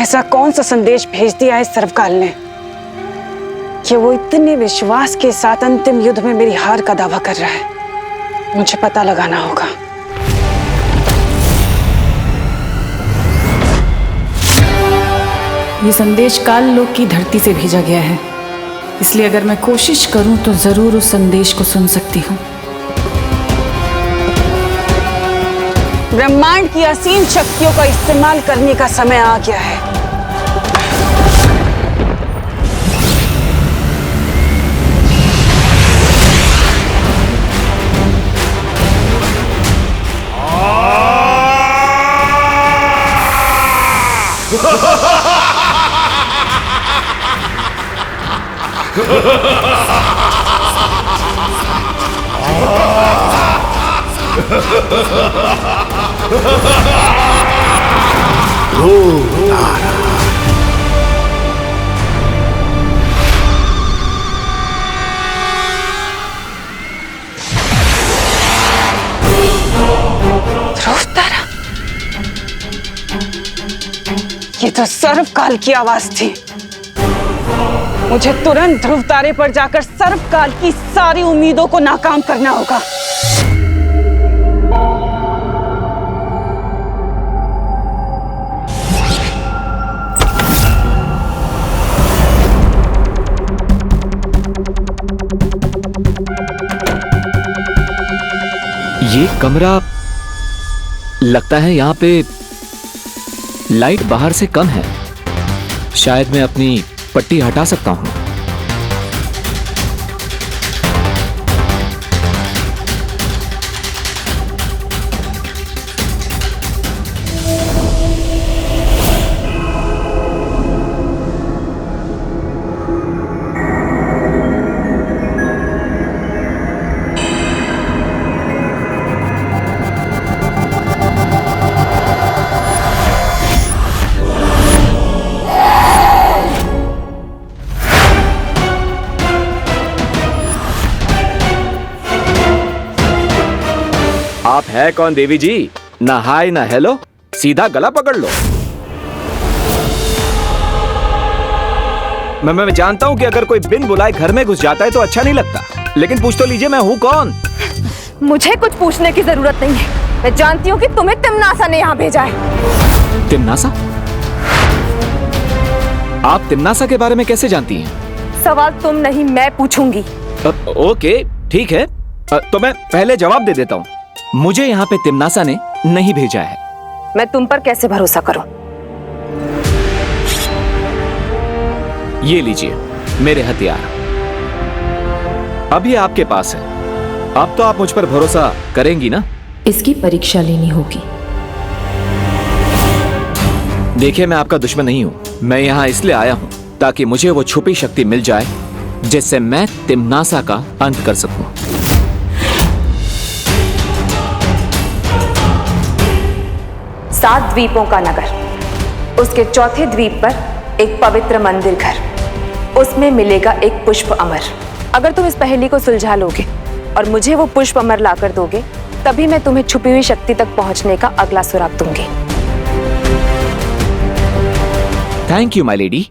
ऐसा कौन सा संदेश भेज दिया है सर्वकाल ने कि वो इतने विश्वास के साथ अंतिम युद्ध में मेरी हार का दावा कर रहा है? मुझे पता लगाना होगा। ये संदेश काल लोक की धरती से भेजा गया है, इसलिए अगर मैं कोशिश करूं तो जरूर उस संदेश को सुन सकती हूँ। ब्रह्मांड की असीम शक्तियों का इस्तेमाल करने का समय आ गया है। ये तो सर्वकाल की आवाज थी। मुझे तुरंत ध्रुव तारे पर जाकर सर्वकाल की सारी उम्मीदों को नाकाम करना होगा। ये कमरा लगता है यहाँ पे लाइट बाहर से कम है। शायद मैं अपनी पट्टी हटा सकता हूँ। आप है कौन देवी जी? ना हाय ना हेलो, सीधा गला पकड़ लो। मैं जानता हूँ कि अगर कोई बिन बुलाए घर में घुस जाता है तो अच्छा नहीं लगता, लेकिन पूछ तो लीजिए मैं हूँ कौन। मुझे कुछ पूछने की जरूरत नहीं है। मैं जानती हूँ कि तुम्हें तिम्नासा ने यहाँ भेजा है। तिम्नासा? आप तिम्नासा के बारे में कैसे जानती हैं? सवाल तुम नहीं मैं पूछूंगी। ओके ठीक है, तो मैं पहले जवाब दे देता हूँ। मुझे यहाँ पे तिम्नासा ने नहीं भेजा है। मैं तुम पर कैसे भरोसा करूं? ये लीजिए मेरे हथियार, अभी आपके पास है। अब तो आप मुझ पर भरोसा करेंगी ना? इसकी परीक्षा लेनी होगी। देखिए मैं आपका दुश्मन नहीं हूँ। मैं यहाँ इसलिए आया हूँ ताकि मुझे वो छुपी शक्ति मिल जाए जिससे मैं तिम्नासा का अंत कर सकूं। सात द्वीपों का नगर, उसके चौथे द्वीप पर एक पवित्र मंदिर घर, उसमें मिलेगा एक पुष्प अमर। अगर तुम इस पहेली को सुलझा लोगे और मुझे वो पुष्प अमर लाकर दोगे, तभी मैं तुम्हें छुपी हुई शक्ति तक पहुंचने का अगला सुराग दूंगी। Thank you my lady.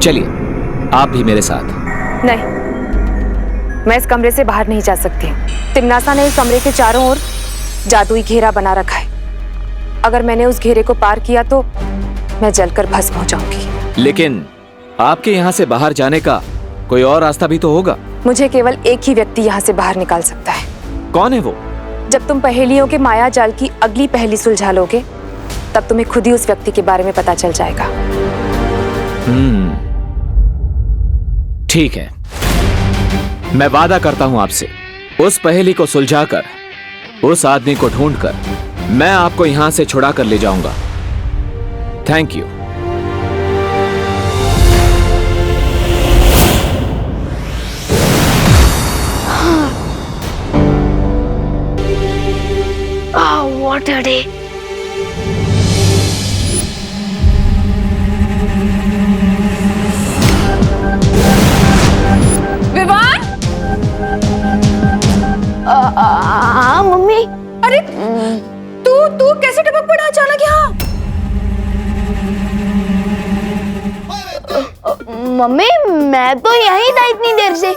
चलिए आप भी मेरे साथ। नहीं, मैं इस कमरे से बाहर नहीं जा सकती। तिम्नासा ने इस कमरे के चारों ओर जादुई घेरा बना रखा है। अगर मैंने उस घेरे को पार किया तो मैं जलकर भस्म हो जाऊंगी। लेकिन आपके यहाँ से बाहर जाने का कोई और रास्ता भी तो होगा। मुझे केवल एक ही व्यक्ति यहाँ से बाहर निकाल सकता है। कौन है वो? जब तुम पहेलियों के माया जाल की अगली पहेली सुलझा लोगे, तब तुम्हें खुद ही उस व्यक्ति के बारे में पता चल जाएगा। ठीक है, मैं वादा करता हूं आपसे, उस पहेली को सुलझाकर, उस आदमी को ढूंढकर मैं आपको यहां से छुड़ा कर ले जाऊंगा। Thank you. What a day. Vivaan? Mummy. अरे तू कैसे टपक पड़ा अचानक यहाँ? मम्मी मैं तो यहीं था इतनी देर से।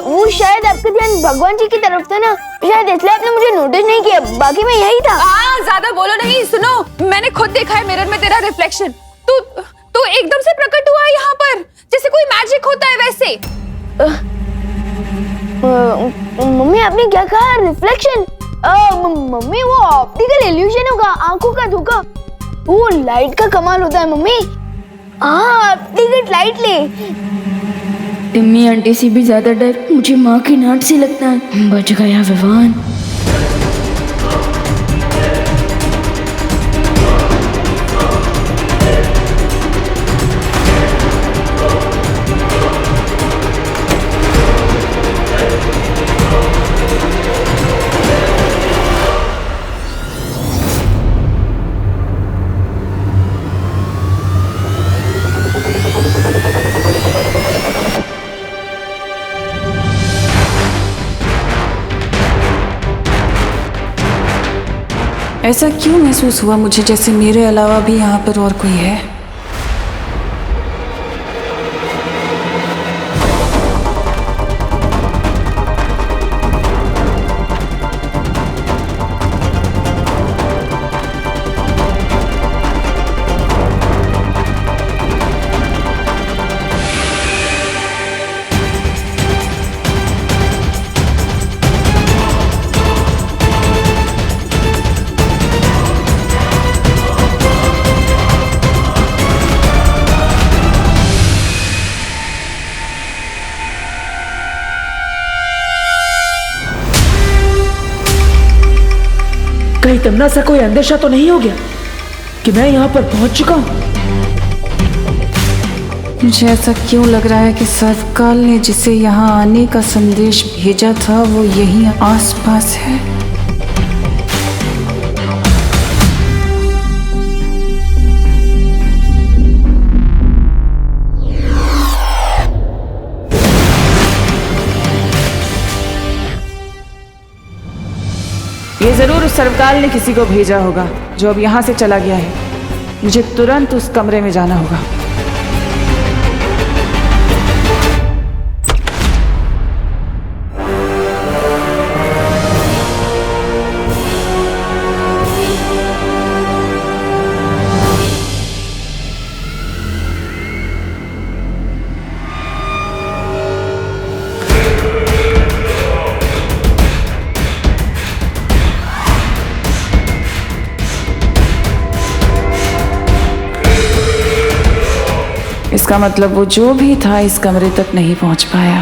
वो शायद आपका ध्यान भगवान जी की तरफ था ना, शायद इसलिए आपने मुझे नोटिस नहीं किया, बाकी मैं यही था। ज्यादा बोलो नहीं। सुनो, मैंने खुद देखा है मिरर में तेरा रिफ्लेक्शन। तू एकदम से प्रकट हुआ है यहाँ पर, जैसे कोई मैजिक होता है वैसे। मम्मी आपने क्या कहा? रिफ्लेक्शन? मम्मी वो ऑप्टिकल इल्यूजन होगा, आंखों का धोखा। वो लाइट का कमाल होता है मम्मी। हाँ टिकट लाइट ले। टिम्मी आंटी से भी ज्यादा डर मुझे माँ की नाट से लगता है। बच गया विवान। ऐसा क्यों महसूस हुआ मुझे जैसे मेरे अलावा भी यहाँ पर और कोई है? कहीं तमन्ना सा कोई अंदेशा तो नहीं हो गया कि मैं यहाँ पर पहुंच चुका हूँ? मुझे ऐसा क्यों लग रहा है कि सर्वकाल ने जिसे यहाँ आने का संदेश भेजा था वो यहीं आसपास है। ये जरूर उस सर्वकाल ने किसी को भेजा होगा जो अब यहाँ से चला गया है। मुझे तुरंत उस कमरे में जाना होगा। इसका मतलब वो जो भी था इस कमरे तक नहीं पहुंच पाया।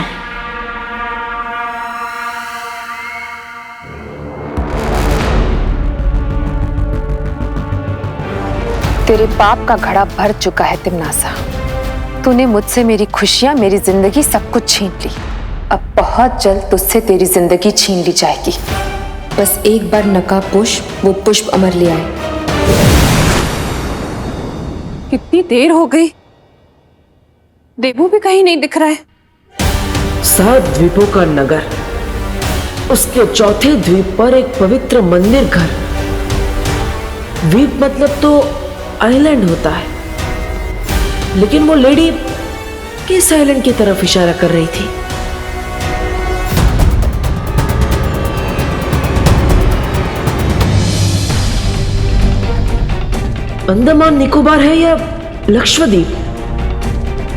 तेरे पाप का घड़ा भर चुका है तिमनासा। तूने मुझसे मेरी खुशियां, मेरी जिंदगी सब कुछ छीन ली। अब बहुत जल्द तुझसे तेरी जिंदगी छीन ली जाएगी। बस एक बार नकाब पुष्प, वो पुष्प अमर ले आए। कितनी देर हो गई, देवू भी कहीं नहीं दिख रहा है। 7 द्वीपों का नगर, उसके चौथे द्वीप पर एक पवित्र मंदिर घर। द्वीप मतलब तो आइलैंड होता है, लेकिन वो लेडी किस आइलैंड की तरफ इशारा कर रही थी? अंडमान निकोबार है या लक्षद्वीप?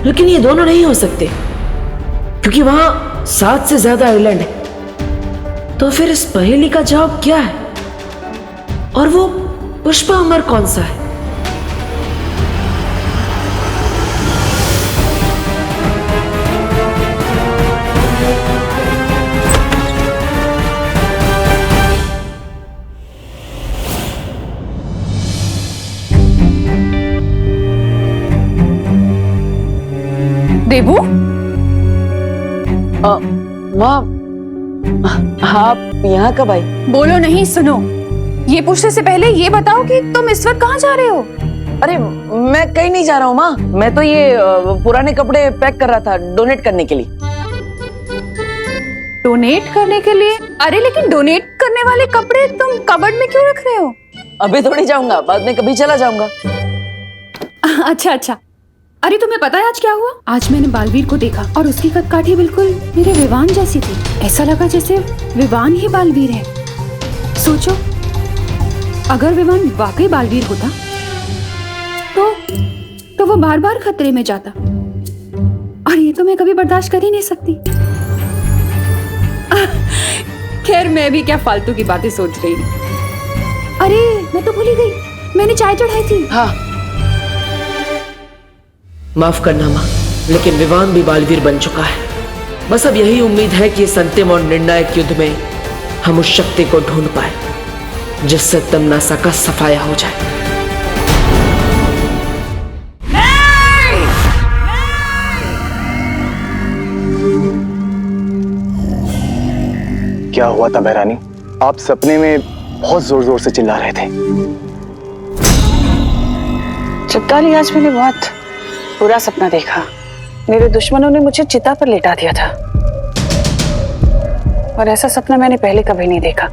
लेकिन ये दोनों नहीं हो सकते क्योंकि वहां 7 से ज्यादा आइलैंड है। तो फिर इस पहेली का जवाब क्या है? और वो पुष्प अमर कौन सा है? देवू, माँ आप यहाँ कब आई? बोलो नहीं, सुनो। ये पूछने से पहले ये बताओ कि तुम इस वक्त कहाँ जा रहे हो? अरे मैं कहीं नहीं जा रहा हूँ माँ, मैं तो ये पुराने कपड़े पैक कर रहा था डोनेट करने के लिए। डोनेट करने के लिए? अरे लेकिन डोनेट करने वाले कपड़े तुम कबर्ड में क्यों रख रहे हो? अभी थोड़ी जाऊंगा, बाद में कभी चला जाऊंगा। अच्छा अच्छा। अरे तुम्हें पता है आज क्या हुआ? आज मैंने बालवीर को देखा और उसकी कदकाठी बिल्कुल मेरे विवान जैसी थी। ऐसा लगा जैसे विवान ही बालवीर है। सोचो, अगर विवान वाकई बालवीर होता तो वो बार बार खतरे में जाता, और ये तो मैं कभी बर्दाश्त कर ही नहीं सकती। खैर, मैं भी क्या फालतू की बातें सोच रही हूँ। अरे मैं तो भूल ही गई, मैंने चाय चढ़ाई थी। हाँ, माफ करना माँ, लेकिन विवान भी बालवीर बन चुका है। बस अब यही उम्मीद है कि इस अंतिम और निर्णायक युद्ध में हम उस शक्ति को ढूंढ पाए जिससे तमनासा का सफाया हो जाए। क्या हुआ था बहरानी? आप सपने में बहुत जोर जोर से चिल्ला रहे थे। चिपकाली, आज मैंने बहुत बुरा सपना देखा। मेरे दुश्मनों ने मुझे चिता पर लेटा दिया था, और ऐसा सपना मैंने पहले कभी नहीं देखा।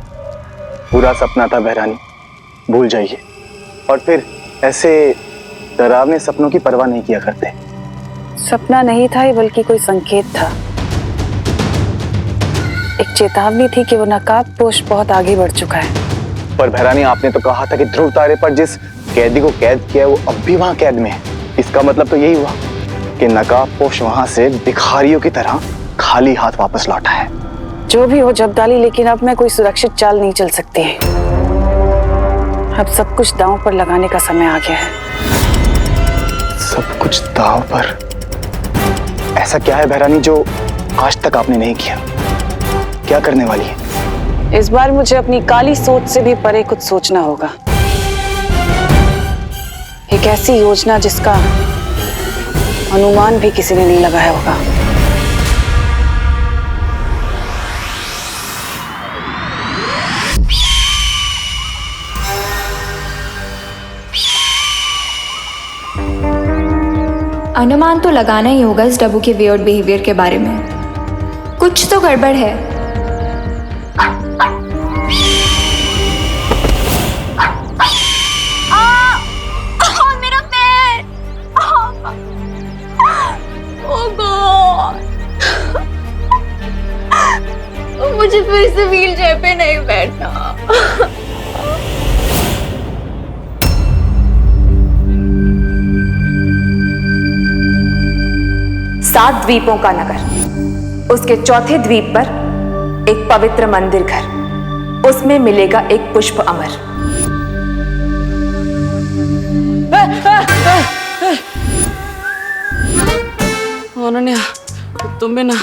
बुरा सपना था बहरानी, भूल जाइए। और फिर ऐसे डरावने सपनों की परवाह नहीं किया करते। सपना नहीं था ये, बल्कि कोई संकेत था। एक चेतावनी थी कि वो नकाबपोश बहुत आगे बढ़ चुका है। पर बहरानी, आपने तो कहा था कि ध्रुव तारे पर जिस कैदी को कैद किया है वो अब भी वहां कैद में है। इसका मतलब तो यही हुआ कि नकाबपोश वहां से भिखारियों की तरह खाली हाथ वापस लौटा है। जो भी हो जब्दाली, लेकिन अब मैं कोई सुरक्षित चाल नहीं चल सकती। अब सब कुछ दांव पर लगाने का समय आ गया है। सब कुछ दांव पर? ऐसा क्या है बहरानी जो आज तक आपने नहीं किया? क्या करने वाली है? इस बार मुझे अपनी काली सोच से भी परे कुछ सोचना होगा। एक ऐसी योजना जिसका अनुमान भी किसी ने नहीं लगाया होगा। अनुमान तो लगाना ही होगा इस डब्बू के वियर्ड बिहेवियर के बारे में। कुछ तो गड़बड़ है। मेरा पैर! ओह गॉड! मुझे फिर से व्हील चेयर पे नहीं बैठना। सात द्वीपों का नगर, उसके चौथे द्वीप पर एक पवित्र मंदिर घर, उसमें मिलेगा एक पुष्प अमर। अनन्या, तुम भी ना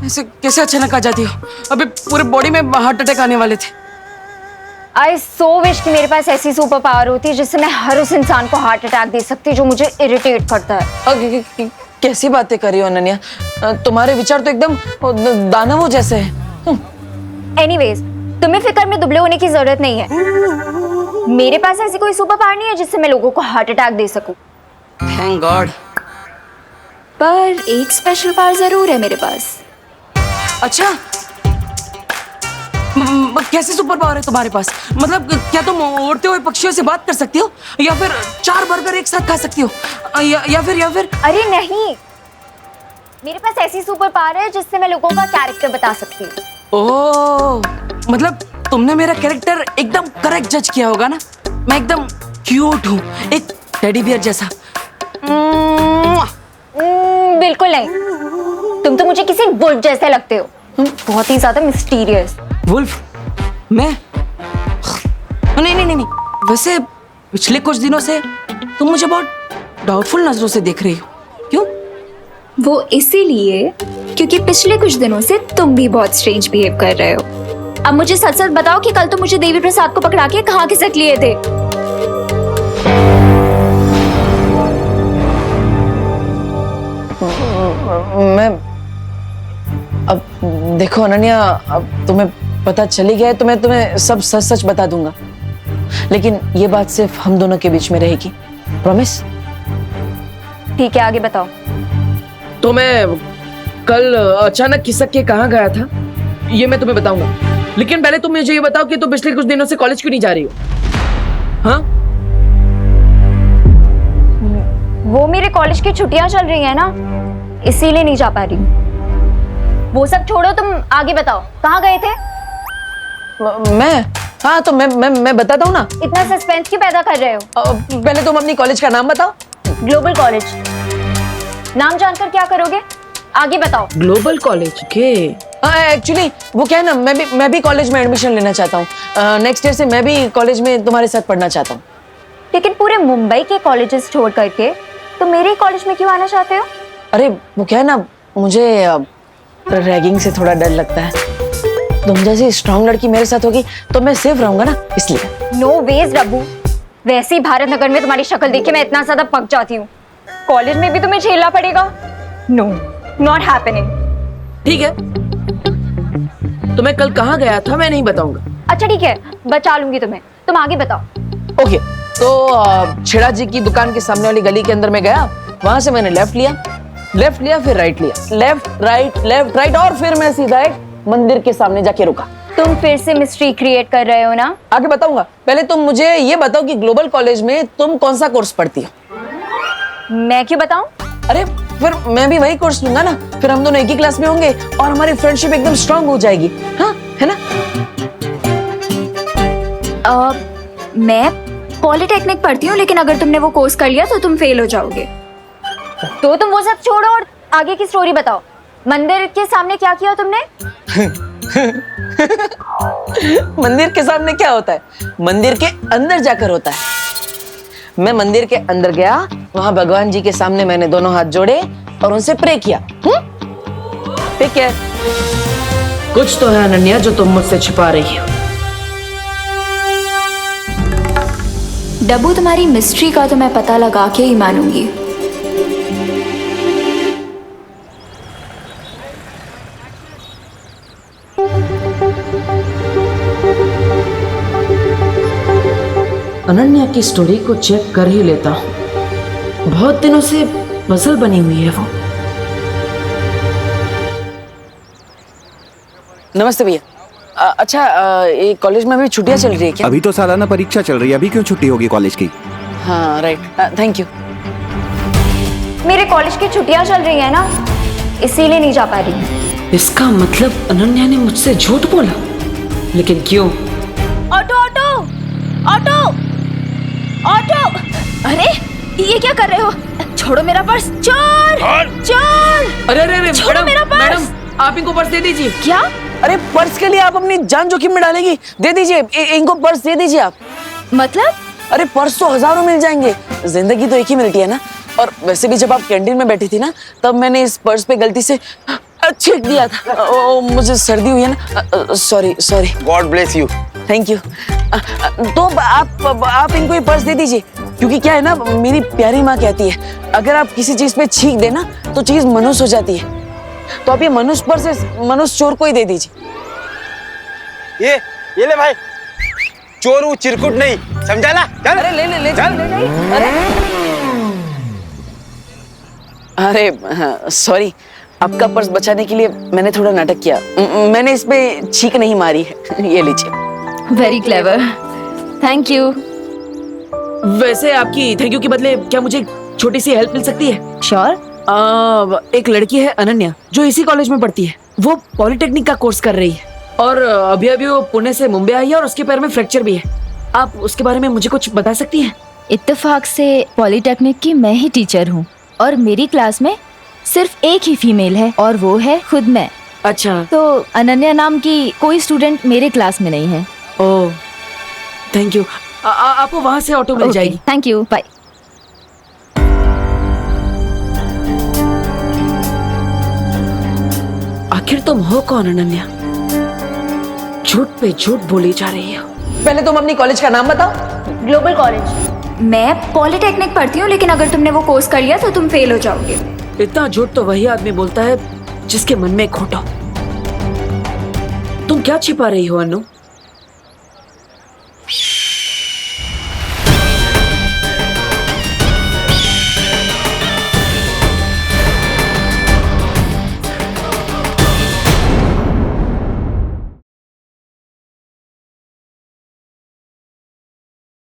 ऐसे कैसे अचानक आ जाती हो? अभी पूरे बॉडी में हार्ट अटैक आने वाले थे। आई सो विश कि मेरे पास ऐसी सुपर पावर होती जिससे मैं हर उस इंसान को हार्ट अटैक दे सकती जो मुझे इरिटेट करता है। कैसी बातें कर रही हो अनन्या? तुम्हारे विचार तो एकदम दानवों जैसे हैं। एनीवेज, तुम्हें फिक्र में दुबले होने की जरूरत नहीं है। मेरे पास ऐसी कोई सुपर पावर नहीं है जिससे मैं लोगों को हार्ट अटैक दे सकूं। Thank God. पर एक स्पेशल पावर जरूर है मेरे पास। अच्छा, कैसी सुपर पावर है तुम्हारे पास? मतलब क्या तुम उड़ते हुए पक्षियों से बात कर सकती हो, या फिर 4 बर्गर एक साथ खा सकती हो, या फिर अरे नहीं, मेरे पास ऐसी सुपर पावर है जिससे मैं लोगों का कैरेक्टर बता सकती हूँ। ओह, मतलब तुमने मेरा कैरेक्टर एकदम करेक्ट जज किया होगा ना? मैं एकदम क्यूट हूँ, एक टेडी बियर जैसा। बिल्कुल नहीं, तुम तो मुझे किसी वुल्फ जैसे लगते हो, बहुत ही ज्यादा मिस्टीरियस। वुल्फ? मैं? नहीं, वैसे पिछले कुछ दिनों से तुम मुझे बहुत डाउटफुल नजरों से देख रही हो। क्यों? वो इसीलिए क्योंकि पिछले कुछ दिनों से तुम भी बहुत स्ट्रेंज बिहेव कर रहे हो। अब मुझे सच सच बताओ कि कल तुम मुझे देवी प्रसाद को पकड़ा के कहाँ खिसक लिए थे? मैं अब देखो अनन्या, अब तुम्हें पता चली गया है तो मैं तुम्हें सब सच सच बता दूंगा, लेकिन ये बात सिर्फ हम दोनों के बीच में रहेगी। प्रॉमिस? ठीक है, आगे बताओ। तो मैं कल अचानक खिसक के कहाँ गया था ये मैं तुम्हें बताऊंगा, लेकिन पहले तुम मुझे ये बताओ कि तुम पिछले कुछ दिनों से कॉलेज क्यों नहीं जा रही हो? हाँ? वो मेरे कॉलेज की छुट्टियां चल रही है ना, इसीलिए नहीं जा पा रही हूँ। वो सब छोड़ो, तुम आगे बताओ कहाँ गए थे? मैं हाँ तो मैं बताता हूँ ना। इतना सस्पेंस क्यों पैदा कर रहे हो? पहले तुम अपनी कॉलेज का नाम बताओ। Global college. नाम जानकर क्या करोगे? आगे बताओ। ग्लोबल कॉलेज के एक्चुअली वो क्या है ना, मैं भी कॉलेज में एडमिशन लेना चाहता हूँ। नेक्स्ट ईयर से मैं भी कॉलेज में तुम्हारे साथ पढ़ना चाहता हूँ। लेकिन पूरे मुंबई के कॉलेजेस छोड़ करके तुम मेरे कॉलेज में क्यों आना चाहते हो? अरे वो क्या है ना, मुझे रैगिंग से थोड़ा डर लगता है। तुम जैसी स्ट्रांग लड़की मेरे साथ होगी तो मैं सेफ रहूंगा ना, इसलिए। नो वेज रब्बू, वैसे ही भारत नगर में तुम्हारी शक्ल देख के मैं इतना ज्यादा पक जाती हूँ, कॉलेज में भी तुम्हें झेलना पड़ेगा। No, not happening. ठीक है, तो मैं कल कहाँ गया था मैं नहीं बताऊंगा। अच्छा ठीक है, बचा लूंगी तुम्हें, तुम आगे बताओ। ओके, तो छेड़ा जी की दुकान के सामने वाली गली के अंदर में गया, वहां से मैंने लेफ्ट लिया फिर राइट लिया, लेफ्ट राइट और फिर मैं सीधा एक मंदिर के सामने जाके रुका। तुम फिर से मिस्ट्री क्रिएट कर रहे हो ना? आगे बताऊंगा, पहले तुम मुझे ये बताओ कि ग्लोबल कॉलेज में तुम कौन सा कोर्स पढ़ती हो? मैं क्यों बताऊं? अरे फिर मैं भी वही कोर्स लूंगा ना, फिर हम दोनों एक ही क्लास में होंगे और हमारी फ्रेंडशिप एकदम स्ट्रांग हो जाएगी। हाँ, है ना? मैं पॉलिटेक्निक पढ़ती हूँ, लेकिन अगर तुमने वो कोर्स कर लिया तो तुम फेल हो जाओगे। तो तुम वो सब छोड़ो और आगे की स्टोरी बताओ। मंदिर के सामने क्या किया तुमने? मंदिर के सामने क्या होता है? मंदिर के अंदर जाकर होता है। मैं मंदिर के अंदर गया, वहां भगवान जी के सामने मैंने दोनों हाथ जोड़े और उनसे प्रे किया। ठीक है? कुछ तो है अनन्या जो तुम मुझसे छिपा रही हो। डब्बू, तुम्हारी मिस्ट्री का तो मैं पता लगा के ही मानूंगी। अनन्या की स्टोरी को चेक कर ही लेता हूँ, बहुत दिनों से पजल बनी हुई है वो। नमस्ते भैया। अच्छा, ये कॉलेज में अभी छुट्टियां चल रही है क्या? अभी तो सालाना परीक्षा चल रही है, अभी क्यों छुट्टी होगी कॉलेज की? हाँ राइट, थैंक यू। मेरे कॉलेज की छुट्टियां चल रही है ना, इसीलिए नहीं जा पा रही। इसका मतलब अनन्या ने मुझसे झूठ बोला, लेकिन क्यों? Auto auto auto auto! अरे ये क्या कर रहे हो? छोड़ो मेरा पर्स! चोर! चोर! अरे अरे अरे छोड़ो मेरा पर्स! मैडम आप इनको पर्स दे दीजिए। क्या? अरे पर्स के लिए आप अपनी जान जोखिम में डालेगी? दे दीजिए, इनको पर्स दे दीजिए आप। मतलब? अरे पर्स तो हजारों मिल जाएंगे, जिंदगी तो एक ही मिलती है ना। और वैसे भी जब आप कैंटीन में बैठी थी ना, तब मैंने इस पर्स पे गलती से छींक दिया था। मुझे सर्दी हुई है ना, sorry. God bless you. Thank you. तो आप इनको ये पर्स दे दीजिए, क्योंकि क्या है ना, मेरी प्यारी माँ कहती है अगर आप किसी चीज पे छींक देना तो चीज मनुष्य हो जाती है। तो आप ये मनुष्य पर्स मनुष्य चोर को ही दे दीजिए। ये ले भाई, चोर वो चिरकुट नहीं, समझा ना? चल। अरे ले चल। अरे सॉरी, आपका पर्स बचाने के लिए मैंने थोड़ा नाटक किया। मैंने इस पे छींक नहीं मारी है। ये लीजिए। Very clever, thank you. वैसे आपकी थैंक यू के बदले क्या मुझे एक छोटी सी हेल्प मिल सकती है? श्योर। एक लड़की है अनन्या जो इसी कॉलेज में पढ़ती है, वो पॉलिटेक्निक का कोर्स कर रही है और अभी अभी वो पुणे से मुंबई आई है और उसके पैर में फ्रैक्चर भी है। आप उसके बारे में मुझे कुछ बता सकती हैं? इत्तेफाक से पॉलिटेक्निक की मैं ही टीचर हूँ और मेरी क्लास में सिर्फ एक ही फीमेल है और वो है खुद मैं। अच्छा। तो अनन्या नाम की कोई स्टूडेंट मेरे क्लास में नहीं है। Oh thank you. आपको वहाँ से ऑटो मिल जाएगी। Thank you, bye. आखिर तुम हो कौन अनन्या? झूठ पे झूठ बोली जा रही हो। पहले तुम अपनी कॉलेज का नाम बताओ। Global college. मैं पॉलिटेक्निक पढ़ती हूँ, लेकिन अगर तुमने वो कोर्स कर लिया तो तुम फेल हो जाओगे। इतना झूठ तो वही आदमी बोलता है जिसके मन में खोट हो। तुम क्या छिपा रही हो अनु?